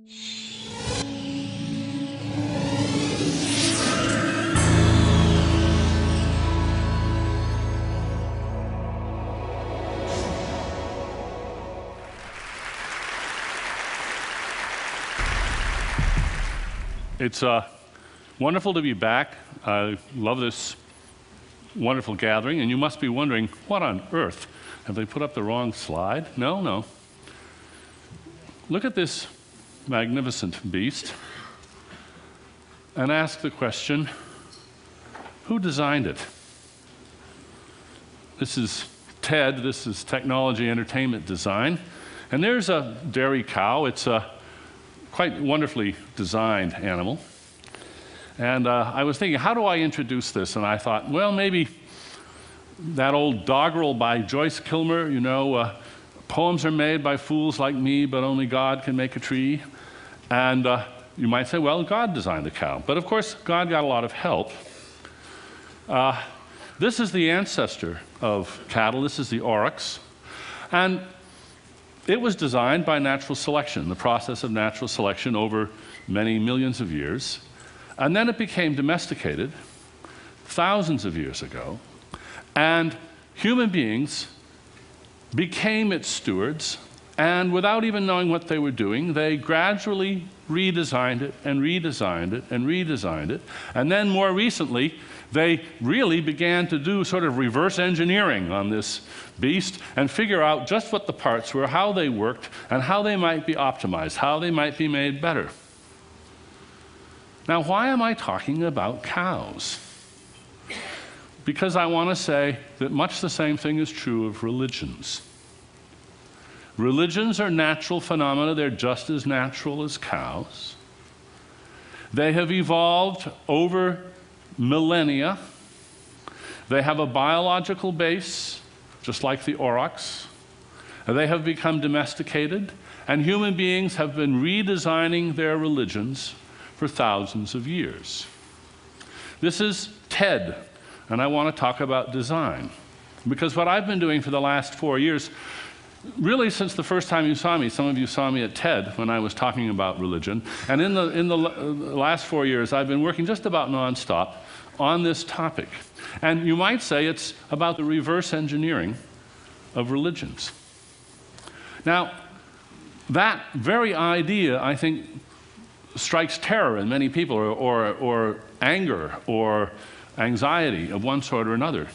It's wonderful to be back. I love this wonderful gathering, and you must be wondering, what on earth? Have they put up the wrong slide? No. Look at this magnificent beast and ask the question, who designed it? This is TED, this is Technology Entertainment Design, and there's a dairy cow. It's a quite wonderfully designed animal. And I was thinking, how do I introduce this? And I thought, well, maybe that old doggerel by Joyce Kilmer, poems are made by fools like me, but only God can make a tree. And you might say, well, God designed the cow. But of course, God got a lot of help. This is the ancestor of cattle. This is the aurochs. And it was designed by natural selection, the process of natural selection over many millions of years. And then it became domesticated thousands of years ago. And human beings became its stewards. And without even knowing what they were doing, they gradually redesigned it and redesigned it and redesigned it. And then more recently, they really began to do sort of reverse engineering on this beast and figure out just what the parts were, how they worked, and how they might be optimized, how they might be made better. Now, why am I talking about cows? Because I want to say that much the same thing is true of religions. Religions are natural phenomena. They're just as natural as cows. They have evolved over millennia. They have a biological base, just like the aurochs. They have become domesticated, and human beings have been redesigning their religions for thousands of years. This is TED, and I want to talk about design. Because what I've been doing for the last 4 years, really since the first time you saw me, some of you saw me at TED when I was talking about religion, and in the last 4 years, I've been working just about nonstop on this topic. And you might say it's about the reverse engineering of religions. Now, that very idea, I think, strikes terror in many people, or anger, or anxiety of one sort or another.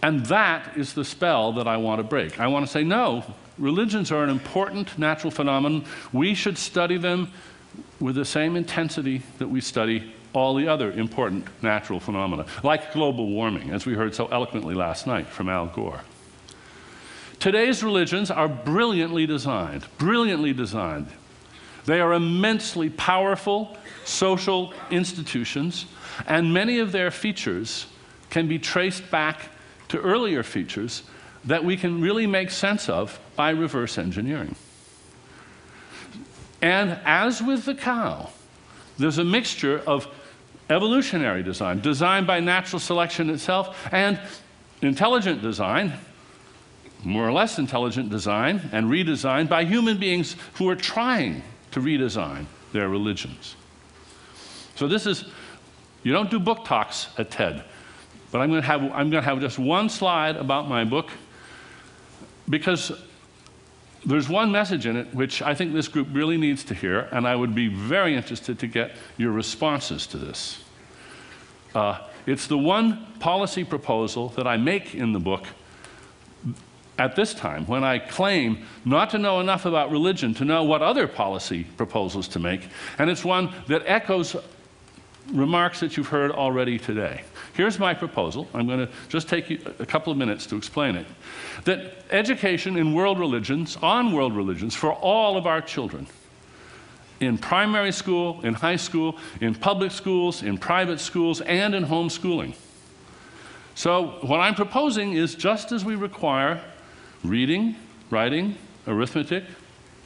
And that is the spell that I want to break. I want to say, no, religions are an important natural phenomenon. We should study them with the same intensity that we study all the other important natural phenomena, like global warming, as we heard so eloquently last night from Al Gore. Today's religions are brilliantly designed, brilliantly designed. They are immensely powerful social institutions, and many of their features can be traced back to earlier features that we can really make sense of by reverse engineering. And as with the cow, there's a mixture of evolutionary design, designed by natural selection itself, and intelligent design, more or less intelligent design, and redesigned by human beings who are trying to redesign their religions. So this is, you don't do book talks at TED, but I'm going to have just one slide about my book, because there's one message in it which I think this group really needs to hear, and I would be very interested to get your responses to this. It's the one policy proposal that I make in the book at this time, when I claim not to know enough about religion to know what other policy proposals to make, and it's one that echoes remarks that you've heard already today. Here's my proposal. I'm going to just take you a couple of minutes to explain it. That education in world religions, on world religions, for all of our children, in primary school, in high school, in public schools, in private schools, and in homeschooling. So what I'm proposing is, just as we require reading, writing, arithmetic,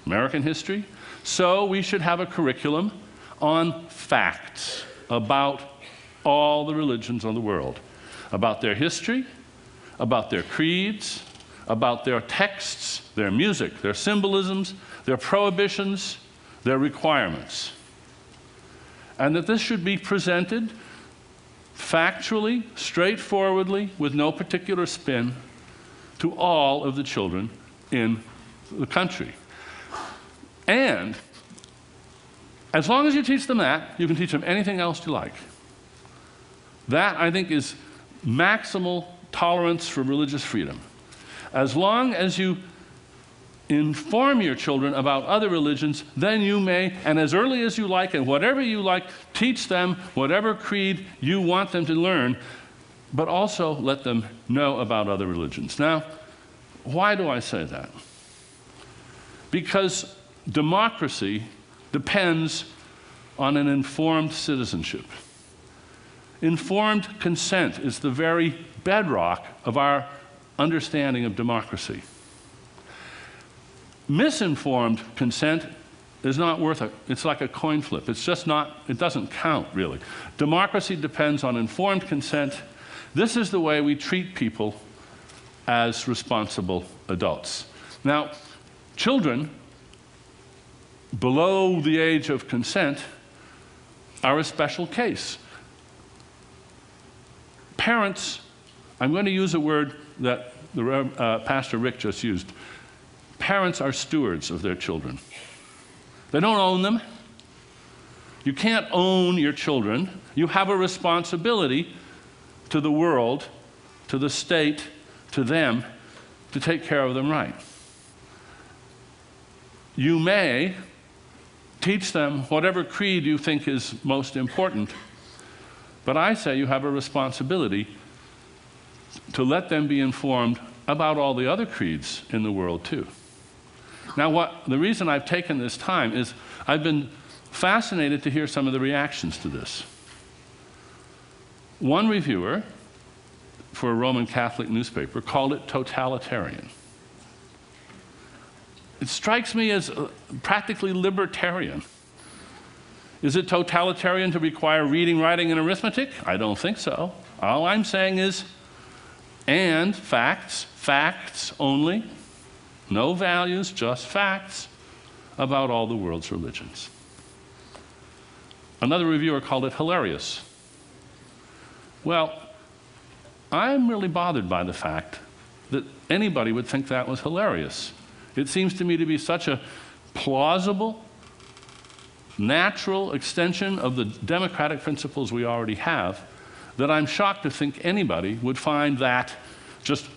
American history, so we should have a curriculum on facts about all the religions of the world, about their history, about their creeds, about their texts, their music, their symbolisms, their prohibitions, their requirements, and that this should be presented factually, straightforwardly, with no particular spin, to all of the children in the country. And as long as you teach them that, you can teach them anything else you like. That, I think, is maximal tolerance for religious freedom. As long as you inform your children about other religions, then you may, and as early as you like, and whatever you like, teach them whatever creed you want them to learn, but also let them know about other religions. Now, why do I say that? Because democracy depends on an informed citizenship. Informed consent is the very bedrock of our understanding of democracy. Misinformed consent is not worth it. It's like a coin flip. It's just not, it doesn't count, really. Democracy depends on informed consent. This is the way we treat people as responsible adults. Now, children below the age of consent are a special case. Parents, I'm going to use a word that Pastor Rick just used. Parents are stewards of their children. They don't own them. You can't own your children. You have a responsibility to the world, to the state, to them, to take care of them right. You may teach them whatever creed you think is most important, but I say you have a responsibility to let them be informed about all the other creeds in the world too. Now, the reason I've taken this time is I've been fascinated to hear some of the reactions to this. One reviewer for a Roman Catholic newspaper called it totalitarian. It strikes me as practically libertarian. Is it totalitarian to require reading, writing, and arithmetic? I don't think so. All I'm saying is, and facts, facts only, no values, just facts about all the world's religions. Another reviewer called it hilarious. Well, I'm really bothered by the fact that anybody would think that was hilarious. It seems to me to be such a plausible, natural extension of the democratic principles we already have that I'm shocked to think anybody would find that just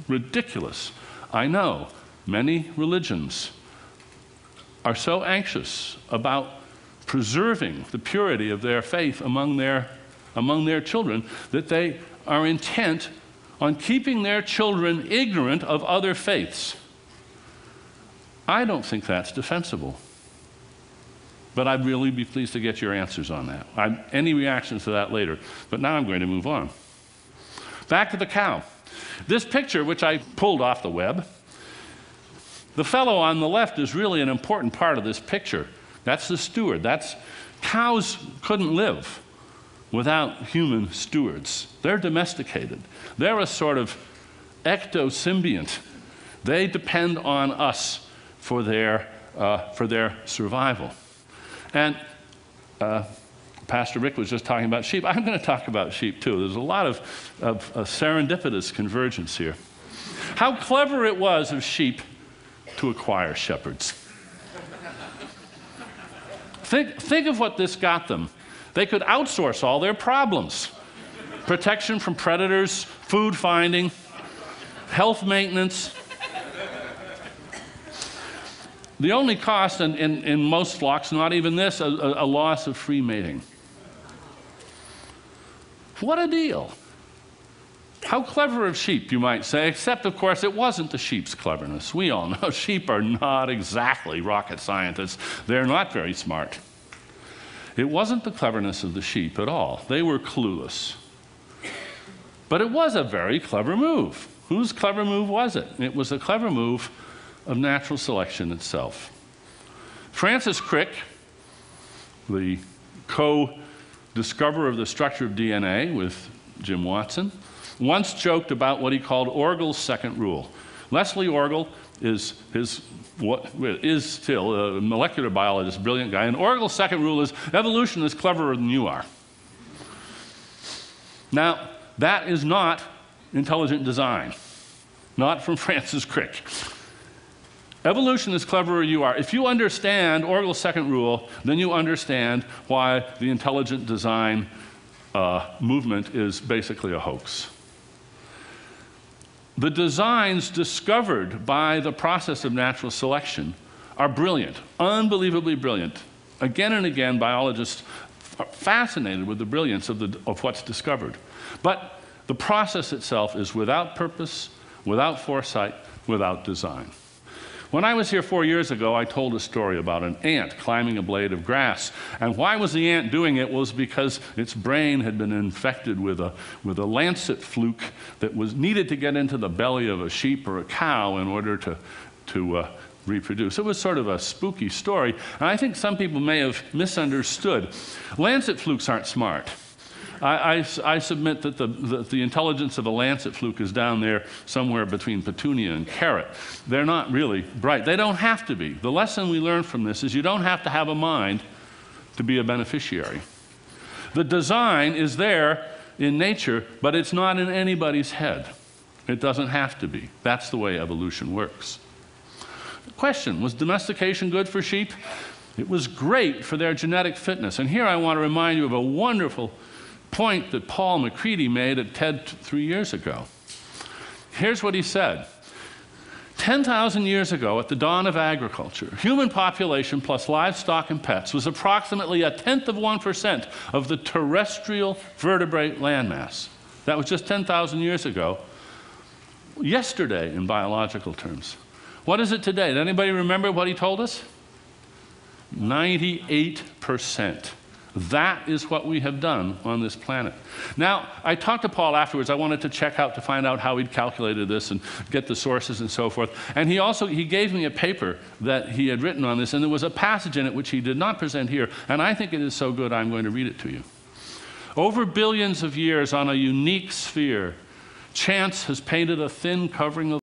ridiculous. I know many religions are so anxious about preserving the purity of their faith among their children that they are intent on keeping their children ignorant of other faiths. I don't think that's defensible. But I'd really be pleased to get your answers on that. Any reactions to that later. But now I'm going to move on. Back to the cow. This picture, which I pulled off the web, the fellow on the left is really an important part of this picture. That's the steward. Cows couldn't live without human stewards. They're domesticated. They're a sort of ectosymbiont. They depend on us for their survival. And Pastor Rick was just talking about sheep. I'm going to talk about sheep too. There's a lot of serendipitous convergence here. How clever it was of sheep to acquire shepherds. Think of what this got them. They could outsource all their problems. Protection from predators, food finding, health maintenance. The only cost in most flocks, not even this, a loss of free mating. What a deal. How clever of sheep, you might say, except, of course, it wasn't the sheep's cleverness. We all know sheep are not exactly rocket scientists. They're not very smart. It wasn't the cleverness of the sheep at all. They were clueless. But it was a very clever move. Whose clever move was it? It was a clever move of natural selection itself. Francis Crick, the co-discoverer of the structure of DNA with Jim Watson, once joked about what he called Orgel's second rule. Leslie Orgel what is still a molecular biologist, brilliant guy. And Orgel's second rule is evolution is cleverer than you are. Now, that is not intelligent design, not from Francis Crick. Evolution is cleverer than you are. If you understand Orgel's second rule, then you understand why the intelligent design movement is basically a hoax. The designs discovered by the process of natural selection are brilliant, unbelievably brilliant. Again and again, biologists are fascinated with the brilliance of what's discovered. But the process itself is without purpose, without foresight, without design. When I was here 4 years ago, I told a story about an ant climbing a blade of grass. And why was the ant doing it? Was because its brain had been infected with a lancet fluke that was needed to get into the belly of a sheep or a cow in order to reproduce. It was sort of a spooky story, and I think some people may have misunderstood. Lancet flukes aren't smart. I submit that the intelligence of a lancet fluke is down there somewhere between petunia and carrot. They're not really bright. They don't have to be. The lesson we learn from this is you don't have to have a mind to be a beneficiary. The design is there in nature, but it's not in anybody's head. It doesn't have to be. That's the way evolution works. Question, was domestication good for sheep? It was great for their genetic fitness. And here I want to remind you of a wonderful point that Paul McCready made at TED 3 years ago. Here's what he said. 10,000 years ago, at the dawn of agriculture, human population plus livestock and pets was approximately 0.1% of the terrestrial vertebrate landmass. That was just 10,000 years ago. Yesterday, in biological terms. What is it today? Does anybody remember what he told us? 98%. That is what we have done on this planet. Now, I talked to Paul afterwards. I wanted to check out to find out how he'd calculated this and get the sources and so forth. And he gave me a paper that he had written on this, and there was a passage in it which he did not present here, and I think it is so good I'm going to read it to you. Over billions of years on a unique sphere, chance has painted a thin covering of